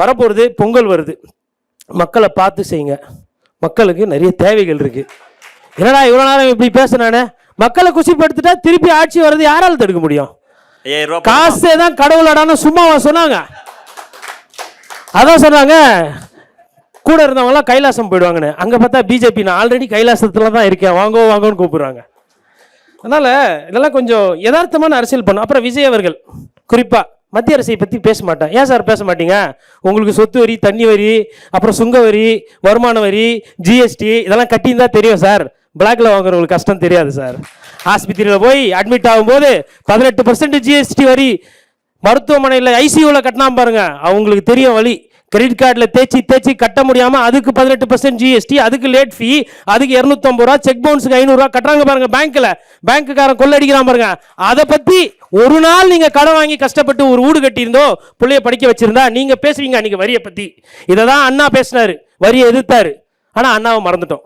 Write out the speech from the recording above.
வரப்போகிறது பொங்கல் வருது. மக்களை பார்த்து செய்யுங்க. மக்களுக்கு நிறைய தேவைகள் இருக்குது. என்னடா இவ்வளோ நேரம் இப்படி பேசுனானே, மக்களை குசிப்படுத்திட்டா திருப்பி ஆட்சி வர்றது யாரால் தடுக்க முடியும்? காசே தான் கடவுளடான சும்மாவா சொன்னாங்க? அதான் சொன்னாங்க கூட இருந்தவங்களாம் கைலாசம் போயிடுவாங்கன்னு. அங்கே பார்த்தா பிஜேபி நான் ஆல்ரெடி கைலாசத்தில் தான் இருக்கேன், வாங்கோ வாங்கோன்னு கூப்பிடுறாங்க. அதனால் இதெல்லாம் கொஞ்சம் யதார்த்தமான அரசியல் பண்ணும். அப்புறம் விஜய் அவர்கள் குறிப்பாக மத்திய அரசை பற்றி பேச மாட்டேன். ஏன் சார் பேச மாட்டீங்க? உங்களுக்கு சொத்து வரி, தண்ணி வரி, அப்புறம் சுங்க வரி, வருமான வரி, ஜிஎஸ்டி இதெல்லாம் கட்டின்னு தான் தெரியும் சார். பிளாக்ல வாங்குறவங்களுக்கு கஷ்டம் தெரியாது சார். ஆஸ்பத்திரியில் போய் அட்மிட் ஆகும்போது 18% ஜிஎஸ்டி வரி, மருத்துவமனையில் ஐசியூவில் கட்டினா பாருங்க, அவங்களுக்கு தெரியும் வழி. கிரெடிட் கார்டில் தேய்ச்சி கட்ட முடியாமல் அதுக்கு 18% ஜிஎஸ்டி, அதுக்கு லேட் ஃபீ, அதுக்கு 250 ரூபா, செக் பவுன்ஸுக்கு 500 ரூபா கட்டுறாங்க பாருங்க பேங்க்கில். பேங்க்குக்காரன் கொள்ளடிக்கிறான் பாருங்க. அதை பற்றி ஒரு நாள் நீங்கள் கடன் வாங்கி கஷ்டப்பட்டு ஒரு வீடு கட்டியிருந்தோ, பிள்ளைய படிக்க வச்சிருந்தா நீங்கள் பேசுவீங்க அன்றைக்கி வரியை பற்றி. இதை தான் அண்ணா பேசினார், வரியை எதிர்த்தாரு. ஆனால் அண்ணாவை மறந்துட்டோம்.